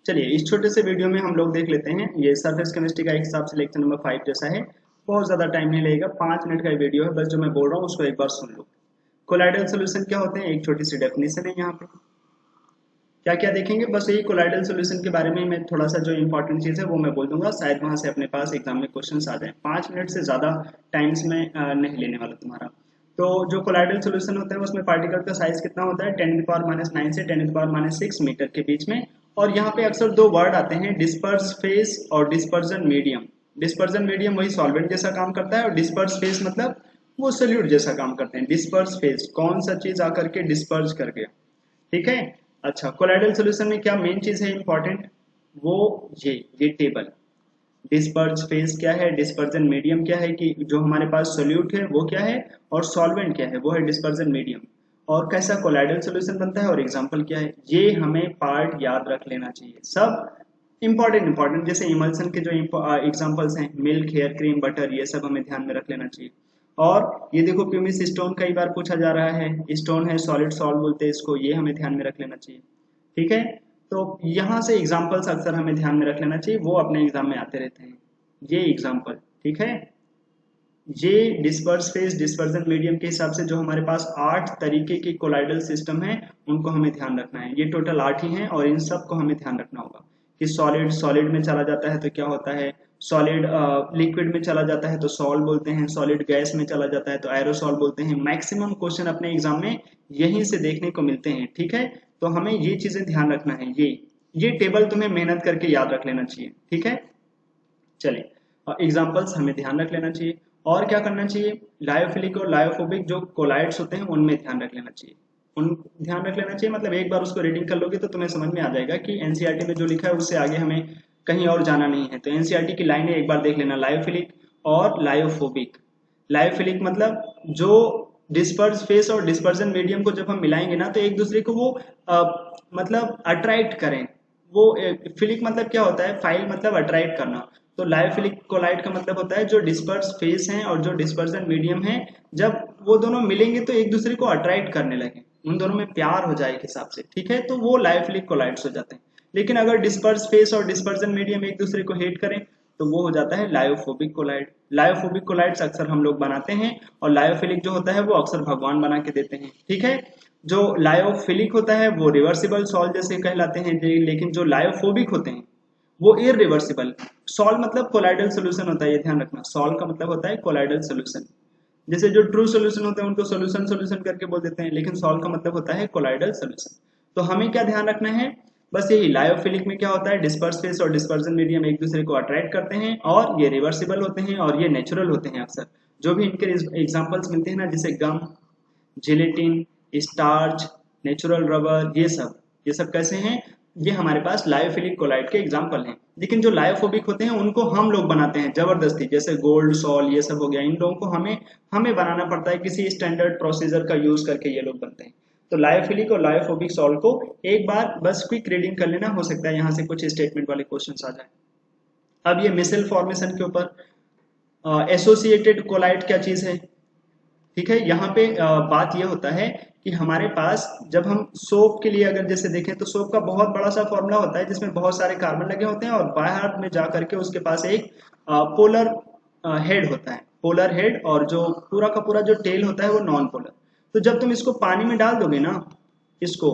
चलिए इस छोटे से वीडियो में हम लोग देख लेते हैं। ये सरफेस केमिस्ट्री का एक हिसाब से लेक्चर नंबर 5 जैसा है। बहुत ज़्यादा टाइम नहीं लगेगा, 5 मिनट का वीडियो है, बस जो मैं बोल रहा हूँ उसको एक बार सुन लो। कोलाइडल सोल्यूशन क्या होते हैं, एक छोटी सी डेफिनेशन है। यहाँ पे क्या क्या देखेंगे, बस यही कोलाइडल सोल्यूशन के बारे में मैं थोड़ा सा जो इंपॉर्टेंट चीज़ है वो मैं बोल दूंगा, शायद वहां से अपने पास एग्जाम में क्वेश्चन आ जाए। 5 मिनट से ज़्यादा टाइम्स में नहीं लेने वाला तुम्हारा। तो जो कोलाइडल सोल्यूशन होता है उसमें पार्टिकल का साइज कितना होता है, 10⁻⁹ से 10⁻⁶ मीटर के बीच में। और यहाँ पे अक्सर दो वर्ड आते हैं, डिस्पर्स फेस और डिस्पर्जन मीडियम। डिस्पर्जन मीडियम वही सॉल्वेंट जैसा काम करता है, और डिस्पर्स फेस मतलब वो सोल्यूट जैसा काम करते हैं। डिस्पर्स फेस कौन सा चीज आकर के डिस्पर्स कर गया, ठीक है। अच्छा, कोलाइडल सॉल्यूशन में क्या मेन चीज है इंपॉर्टेंट, वो ये टेबल। डिस्पर्स फेज क्या है, डिस्पर्जन मीडियम क्या है, कि जो हमारे पास सोल्यूट है वो क्या है, और सॉल्वेंट क्या है वो है डिस्पर्जन मीडियम, और कैसा कोलाइडल सॉल्यूशन बनता है, और एग्जांपल क्या है। ये हमें पार्ट याद रख लेना चाहिए सब। इंपॉर्टेंट जैसे इमल्सन के जो एग्जांपल्स हैं, मिल्क, हेयर क्रीम, बटर, ये सब हमें ध्यान में रख लेना चाहिए। और ये देखो प्यूमिस स्टोन कई बार पूछा जा रहा है, स्टोन है, सॉलिड सॉल्ट बोलते हैं इसको, ये हमें ध्यान में रख लेना चाहिए, ठीक है। तो यहाँ से एग्जांपल्स अक्सर हमें ध्यान में रख लेना चाहिए, वो अपने एग्जाम में आते रहते हैं। ये एग्जांपल, ठीक है। ये डिस्पर्स फेज डिस्पर्जन मीडियम के हिसाब से जो हमारे पास 8 तरीके के कोलाइडल सिस्टम है उनको हमें ध्यान रखना है। ये टोटल 8 ही हैं, और इन सब को हमें ध्यान रखना होगा कि सॉलिड सॉलिड में चला जाता है तो क्या होता है, सॉलिड लिक्विड में चला जाता है तो सॉल बोलते हैं, सॉलिड गैस में चला जाता है तो एरोसॉल बोलते हैं। मैक्सिमम क्वेश्चन अपने एग्जाम में यहीं से देखने को मिलते हैं, ठीक है। तो हमें ये चीजें ध्यान रखना है। ये टेबल तुम्हें मेहनत करके याद रख लेना चाहिए, ठीक है। चलिए, एग्जाम्पल्स हमें ध्यान रख लेना चाहिए। और क्या करना चाहिए, लायोफिलिक और लायोफोबिक जो कोलाइड्स होते हैं उनमें ध्यान रख लेना चाहिए। उन ध्यान रख लेना चाहिए मतलब एक बार उसको रीडिंग कर लोगे तो तुम्हें समझ में आ जाएगा कि एनसीईआरटी में जो लिखा है उससे आगे हमें कहीं और जाना नहीं है। तो एनसीईआरटी की लाइनें एक बार देख लेना, लायोफिलिक और लायोफोबिक। लायोफिलिक मतलब जो डिस्पर्स फेस और डिस्पर्जन मीडियम को जब हम मिलाएंगे ना तो एक दूसरे को वो मतलब अट्रैक्ट करें। वो फिलिक मतलब क्या होता है, फाइल मतलब अट्रैक्ट करना। तो लायोफिलिक कोलाइड का मतलब होता है जो डिस्पर्स फेस हैं और जो डिस्पर्जन मीडियम है, जब वो दोनों मिलेंगे तो एक दूसरे को अट्रैक्ट करने लगे, उन दोनों में प्यार हो जाए एक हिसाब से, ठीक है। तो वो लायोफिलिक कोलाइड्स हो जाते हैं। लेकिन अगर डिस्पर्स फेस और डिस्पर्जन मीडियम एक दूसरे को हेट करें तो वो हो जाता है लायोफोबिक कोलाइड। लायोफोबिक कोलाइड्स अक्सर हम लोग बनाते हैं, और लायोफिलिक जो होता है वो अक्सर भगवान बना के देते हैं, ठीक है। जो लायोफिलिक होता है वो रिवर्सिबल सॉल्ट जैसे कहलाते हैं, लेकिन जो लायोफोबिक होते हैं वो इरिवर्सिबल। सॉल्ट मतलब कोलाइडल सोल्यूशन होता है, ये ध्यान रखना, सॉल्ट का मतलब होता है कोलाइडल सोल्यूशन। जैसे जो ट्रू सोल्यूशन होते हैं उनको सोल्यूशन सोल्यूशन करके बोल देते हैं, लेकिन सॉल्ट का मतलब होता है कोलाइडल सोल्यूशन। तो हमें क्या ध्यान रखना है, बस यही, लायोफिलिक में क्या होता है, डिस्पर्स फेस और डिस्पर्जन मीडियम एक दूसरे को अट्रैक्ट करते हैं, और ये रिवर्सिबल होते हैं और ये नेचुरल होते हैं। अक्सर जो भी इनके एग्जाम्पल्स मिलते हैं ना, जैसे गम, जिलेटिन, स्टार्च, नेचुरल रबर, ये सब कैसे हैं, ये हमारे पास लायोफिलिक कोलाइड के एग्जाम्पल हैं। लेकिन जो लायोफोबिक होते हैं उनको हम लोग बनाते हैं जबरदस्ती, जैसे गोल्ड, सॉल, ये सब हो गया, इन लोगों को हमें हमें बनाना पड़ता है, किसी स्टैंडर्ड प्रोसीजर का यूज करके ये लोग बनते हैं। तो लायोफिलिक और लायोफोबिक सॉल्ट को एक बार बस क्विक रीडिंग कर लेना, हो सकता है यहाँ से कुछ स्टेटमेंट वाले क्वेश्चन आ जाए। अब ये मिसेल फॉर्मेशन के ऊपर एसोसिएटेड कोलाइड क्या चीज है, ठीक है। यहाँ पे बात यह होता है कि हमारे पास जब हम सोप के लिए अगर जैसे देखें तो सोप का बहुत बड़ा सा फॉर्मूला होता है जिसमें बहुत सारे कार्बन लगे होते हैं, और बाहर में जा करके उसके पास एक पोलर हेड होता है, पोलर हेड, और जो पूरा का पूरा जो टेल होता है वो नॉन पोलर। तो जब तुम इसको पानी में डाल दोगे ना, इसको,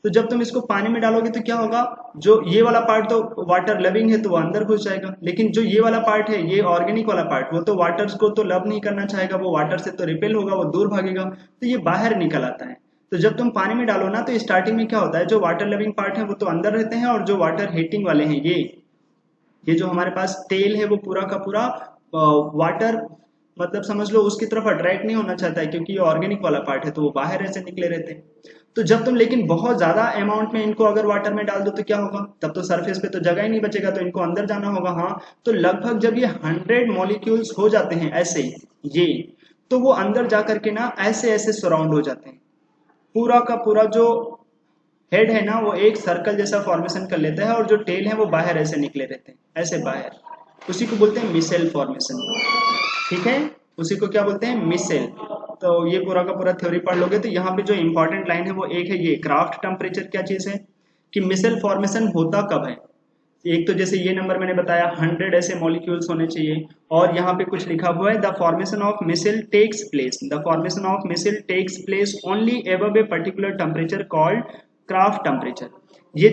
तो जब तुम इसको पानी में डालोगे तो क्या होगा, जो ये वाला पार्ट तो वाटर लविंग है तो वो अंदर घुस जाएगा, लेकिन जो ये वाला पार्ट है, ये ऑर्गेनिक वाला पार्ट, वो तो वाटर को तो लव नहीं करना चाहेगा, वो वाटर से तो रिपेल होगा, वो दूर भागेगा, तो ये बाहर निकल आता है। तो जब तुम पानी में डालो ना तो स्टार्टिंग में क्या होता है, जो वाटर लविंग पार्ट है वो तो अंदर रहते हैं, और जो वाटर हीटिंग वाले हैं, ये जो हमारे पास तेल है वो पूरा का पूरा वाटर मतलब समझ लो उसकी तरफ अट्रैक्ट नहीं होना चाहता है, क्योंकि ये ऑर्गेनिक वाला पार्ट है तो वो बाहर ऐसे निकले रहते हैं। तो जब तुम लेकिन बहुत ज्यादा अमाउंट में इनको अगर वाटर में डाल दो तो क्या होगा, तब तो सरफेस पे तो जगह ही नहीं बचेगा, तो इनको अंदर जाना होगा। हाँ, तो लगभग जब ये 100 मॉलिक्यूल्स हो जाते हैं ऐसे ये, तो वो अंदर जा करके ना ऐसे ऐसे सराउंड हो जाते हैं, पूरा का पूरा जो हेड है ना वो एक सर्कल जैसा फॉर्मेशन कर लेता है, और जो टेल है वो बाहर ऐसे निकले रहते हैं, ऐसे बाहर। उसी को बोलते हैं मिसेल फॉर्मेशन, ठीक है। उसी को क्या बोलते हैं, मिसेल। तो ये पूरा का पूरा थ्योरी पढ़ लोगे तो यहाँ पे जो इंपॉर्टेंट लाइन है वो एक है, ये क्राफ्ट टेम्परेचर क्या चीज है, कि मिसेल फॉर्मेशन होता कब है। एक तो जैसे ये नंबर मैंने बताया 100 ऐसे मॉलिक्यूल्स होने चाहिए, और यहाँ पे कुछ लिखा हुआ है the formation of micelle takes place, the formation of micelle takes place only above a particular temperature called Krafft temperature. ये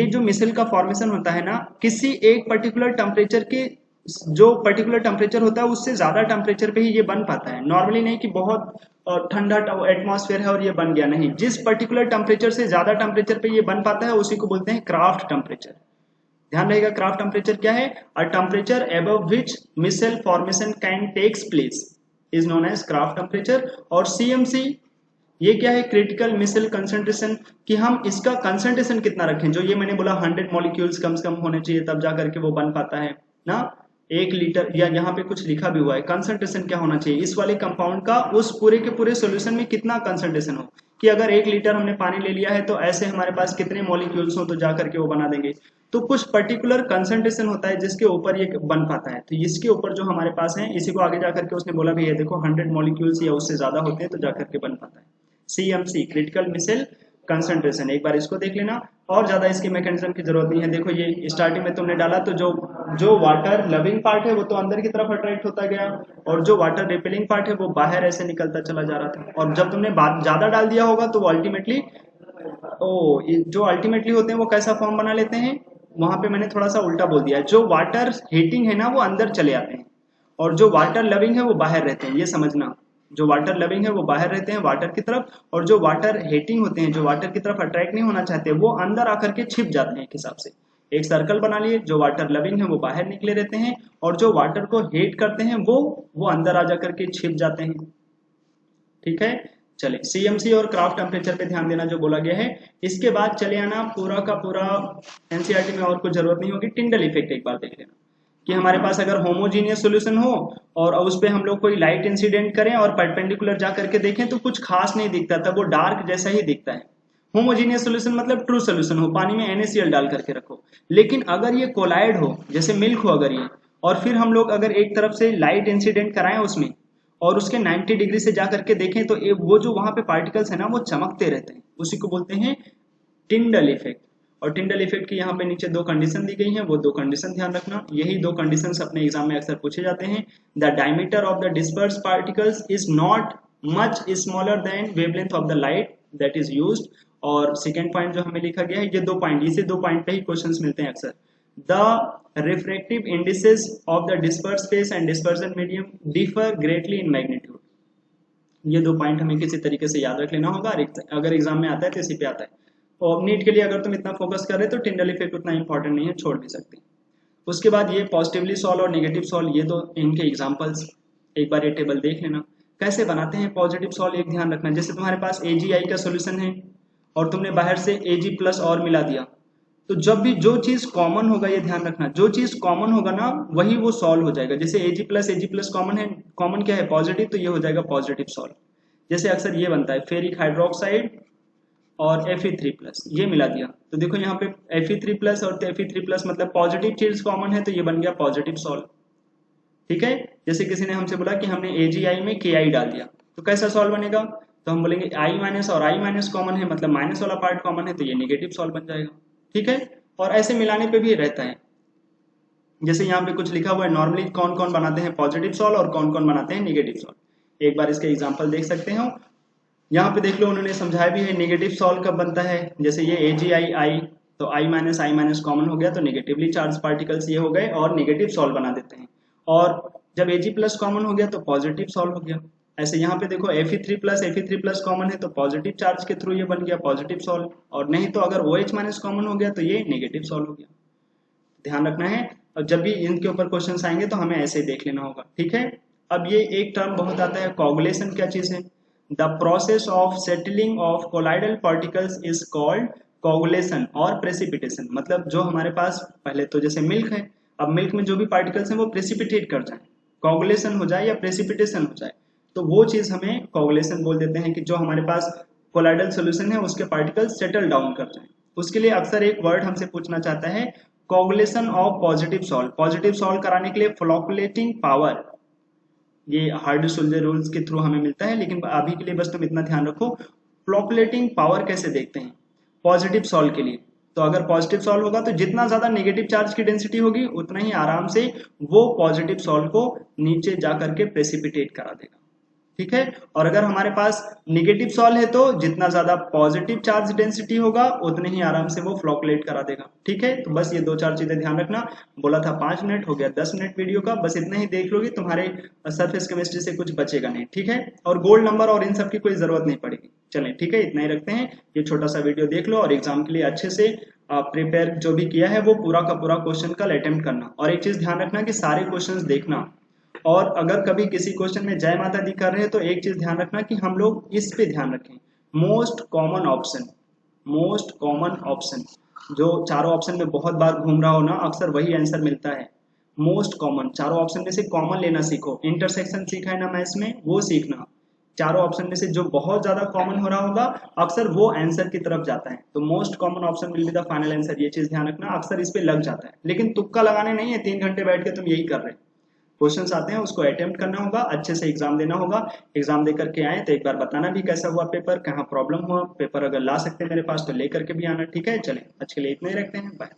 जो मिसेल का फॉर्मेशन होता है ना, किसी एक पर्टिकुलर टेम्परेचर के, जो पर्टिकुलर टेम्परेचर होता है उससे ज्यादा टेम्परेचर पे ही ये बन पाता है। नॉर्मली नहीं कि बहुत ठंडा एटमॉस्फेयर है और ये बन गया, नहीं, जिस पर्टिकुलर टेम्परेचर से ज्यादा टेम्परेचर पे ये बन पाता है उसी को बोलते हैं क्राफ्ट टेम्परेचर। ध्यान रहेगा, क्राफ्ट टेम्परेचर क्या है, a temperature above which micelle formation can takes place is known as Krafft temperature. और सीएमसी ये क्या है, क्रिटिकल मिसेल कंसंट्रेशन, कि हम इसका कंसंट्रेशन कितना रखें। जो ये मैंने बोला 100 मॉलिक्यूल्स कम से कम होने चाहिए तब जा करके वो बन पाता है ना, 1 लीटर, या यहाँ पे कुछ लिखा भी हुआ है कंसंट्रेशन क्या होना चाहिए इस वाले कंपाउंड का उस पूरे के पूरे सोल्यूशन में कितना कंसंट्रेशन हो, कि अगर 1 लीटर हमने पानी ले लिया है तो ऐसे हमारे पास कितने मॉलिक्यूल्स हो तो जा करके वो बना देंगे। तो कुछ पर्टिकुलर कंसंट्रेशन होता है जिसके ऊपर ये बन पाता है। तो इसके ऊपर जो हमारे पास है, इसी को आगे जाकर के उसने बोला भी है, देखो 100 मॉलिक्यूल्स या उससे ज्यादा होते हैं तो जाकर के बन पाता है। सीएमसी क्रिटिकल मिसेल कंसंट्रेशन, एक बार इसको देख लेना, और ज्यादा इसकी मैकेनिज्म की जरूरत नहीं है। देखो ये स्टार्टिंग में तुमने डाला तो जो जो वाटर लविंग पार्ट है वो तो अंदर की तरफ अट्रैक्ट होता गया, और जो वाटर रिपेलिंग पार्ट है वो बाहर ऐसे निकलता चला जा रहा था। और जब तुमने ज्यादा डाल दिया होगा तो वो अल्टीमेटली, जो अल्टीमेटली होते हैं वो कैसा फॉर्म बना लेते हैं, वहां पे मैंने थोड़ा सा उल्टा बोल दिया, जो वाटर हीटिंग है ना वो अंदर चले आते हैं, और जो वाटर लविंग है वो बाहर रहते हैं। ये समझना, जो वाटर लविंग है वो बाहर रहते हैं वाटर की तरफ, और जो वाटर हीटिंग होते हैं, जो वाटर की तरफ अट्रैक्ट नहीं होना चाहते, वो अंदर आकर के छिप जाते हैं। एक हिसाब से एक सर्कल बना लिए, जो वाटर लविंग है वो बाहर निकले रहते हैं, और जो वाटर को हीट करते हैं वो अंदर आ जाकर के छिप जाते हैं। ठीक है, चले सीएमसी और क्राफ्ट टेम्परेचर पे ध्यान देना जो बोला गया है। इसके बाद चले आना पूरा का पूरा एनसीईआरटी में, और कुछ जरूरत नहीं होगी। टिंडल इफेक्ट एक बार देख लेना, कि हमारे पास अगर होमोजीनियस सॉल्यूशन हो और उस पे हम लोग कोई लाइट इंसिडेंट करें और परपेंडिकुलर जा करके देखें तो कुछ खास नहीं दिखता था, वो डार्क जैसा ही दिखता है। होमोजीनियस सॉल्यूशन मतलब ट्रू सॉल्यूशन हो, पानी में NaCl डाल करके रखो। लेकिन अगर ये कोलाइड हो, जैसे मिल्क हो अगर ये, और फिर हम लोग अगर एक तरफ से लाइट इंसिडेंट कराएं उसमें और उसके 90 डिग्री से जा करके देखें तो वो जो वहां पे पार्टिकल्स है ना वो चमकते रहते हैं, उसी को बोलते हैं टिंडल इफेक्ट। और टिंडल इफेक्ट की यहाँ पे नीचे 2 कंडीशन दी गई हैं, वो 2 कंडीशन ध्यान रखना। यही 2 कंडीशंस अपने एग्जाम में अक्सर पूछे जाते हैं। The diameter of the disperse particles is not much smaller than wavelength of the light that is used. और सेकेंड पॉइंट जो हमें लिखा गया है, ये 2 पॉइंट, इसे 2 पॉइंट पे ही क्वेश्चंस मिलते हैं अक्सर। The refractive indices of the disperse space and dispersion medium differ greatly in magnitude. ये 2 पॉइंट हमें किसी तरीके से याद रख लेना होगा, अगर एग्जाम में आता है तो इसी पे आता है। और नीट के लिए अगर तुम इतना फोकस कर रहे हो तो टिंडल इफेक्ट उतना इंपॉर्टेंट नहीं है, छोड़ भी सकते हैं। उसके बाद ये पॉजिटिवली सॉल्व और नेगेटिव सॉल्व, ये तो इनके एग्जांपल्स, एक बार ये टेबल देख लेना कैसे बनाते हैं पॉजिटिव सॉल्व। एक ध्यान रखना, जैसे तुम्हारे पास AgI का सोल्यूशन है और तुमने बाहर से Ag प्लस और मिला दिया, तो जब भी जो चीज कॉमन होगा, ये ध्यान रखना, जो चीज कॉमन होगा ना वही वो सॉल्व हो जाएगा। जैसे Ag प्लस कॉमन है, कॉमन क्या है, पॉजिटिव, तो ये हो जाएगा पॉजिटिव सॉल्व। जैसे अक्सर ये बनता है फेरिक हाइड्रोक्साइड और Fe3+, ये मिला दिया तो देखो यहाँ पे Fe3+ और Fe3+ मतलब पॉजिटिव चीज कॉमन है, तो ये बन गया पॉजिटिव सॉल्व। ठीक है, जैसे किसी ने हमसे बोला कि हमने AgI में Ki डाल दिया तो कैसा सॉल्व बनेगा, तो हम बोलेंगे I- और I- कॉमन है, मतलब माइनस वाला पार्ट कॉमन है, तो ये नेगेटिव सॉल्व बन जाएगा। ठीक है, और ऐसे मिलाने पे भी रहता है। जैसे यहाँ पे कुछ लिखा हुआ है, नॉर्मली कौन कौन बनाते हैं पॉजिटिव सॉल्व और कौन कौन बनाते हैं नेगेटिव सॉल्व। एक बार इसके एग्जाम्पल देख सकते हो, यहाँ पे देख लो उन्होंने समझाया भी है नेगेटिव सॉल्व कब बनता है। जैसे ये AgI तो I- कॉमन हो गया तो नेगेटिवली चार्ज पार्टिकल्स ये हो गए और नेगेटिव सॉल्व बना देते हैं। और जब Ag+ कॉमन हो गया तो पॉजिटिव सॉल्व हो गया। ऐसे यहाँ पे देखो Fe3+ कॉमन है तो पॉजिटिव चार्ज के थ्रू ये बन गया पॉजिटिव सॉल्व, और नहीं तो अगर OH- कॉमन हो गया तो ये नेगेटिव सॉल्व हो गया। ध्यान रखना है, और जब भी इनके ऊपर क्वेश्चन आएंगे तो हमें ऐसे देख लेना होगा। ठीक है, अब ये एक टर्म बहुत आता है, कोगुलेशन क्या चीज है। The process of settling of colloidal particles is called coagulation और प्रेसिपिटेशन। मतलब जो हमारे पास पहले तो जैसे मिल्क है, अब मिल्क में जो भी पार्टिकल्स हैं वो प्रेसिपिटेट कर जाए, कोगुलेशन हो जाए या प्रेसिपिटेशन हो जाए, तो वो चीज हमें कोगुलेशन बोल देते हैं, कि जो हमारे पास कोलाइडल सोल्यूशन है उसके पार्टिकल्स सेटल डाउन कर जाए। उसके लिए अक्सर एक वर्ड हमसे पूछना चाहता है, coagulation of positive solve. Positive solve कराने के लिए फ्लोकुलेटिंग पावर, ये हार्डी-सोल्जे रूल्स के थ्रू हमें मिलता है, लेकिन अभी के लिए बस तुम इतना ध्यान रखो फ्लोकुलेटिंग पावर कैसे देखते हैं पॉजिटिव सॉल्व के लिए। तो तो अगर पॉजिटिव सॉल्व होगा तो जितना ज्यादा नेगेटिव चार्ज की डेंसिटी होगी उतना ही आराम से वो पॉजिटिव सॉल्व को नीचे जाकर के प्रेसिपिटेट करा देगा, ठीक है। और अगर हमारे पास नेगेटिव सॉल्व है तो जितना ज्यादा पॉजिटिव चार्ज डेंसिटी होगा उतने ही आराम से वो फ्लोकुलेट करा देगा, ठीक है। तो बस ये दो चार चीजें ध्यान रखना। बोला था 5 मिनट, हो गया 10 मिनट वीडियो का, बस इतना ही देख लोगे तुम्हारे सरफेस केमिस्ट्री से कुछ बचेगा नहीं, ठीक है। और गोल्ड नंबर और इन सब की कोई जरूरत नहीं पड़ेगी। चलें ठीक है, इतना ही रखते हैं। ये छोटा सा वीडियो देख लो और एग्जाम के लिए अच्छे से प्रिपेयर जो भी किया है वो पूरा का पूरा क्वेश्चन कल अटेम्प्ट करना। और एक चीज ध्यान रखना कि सारे क्वेश्चन देखना, और अगर कभी किसी क्वेश्चन में जय माता दी कर रहे हैं तो एक चीज ध्यान रखना कि हम लोग इस पे ध्यान रखें, most common option, most common option जो चारों ऑप्शन में बहुत बार घूम रहा हो ना, अक्सर वही आंसर मिलता है। मोस्ट कॉमन, चारों ऑप्शन में से कॉमन लेना सीखो। इंटरसेक्शन सीखा है ना मैथ्स में, वो सीखना। चारों ऑप्शन में से जो बहुत ज्यादा कॉमन हो रहा होगा अक्सर वो आंसर की तरफ जाता है। तो most common option will be the final answer, ये चीज ध्यान रखना। अक्सर इस पे लग जाता है, लेकिन तुक्का लगाने नहीं है। 3 घंटे बैठ के तुम यही कर रहे, क्वेश्चंस आते हैं उसको अटेम्प्ट करना होगा, अच्छे से एग्जाम देना होगा। एग्जाम दे करके आए तो एक बार बताना भी कैसा हुआ पेपर, कहाँ प्रॉब्लम हुआ। पेपर अगर ला सकते हैं मेरे पास तो ले करके भी आना, ठीक है। चलें आज के लिए इतना ही रखते हैं, बाय।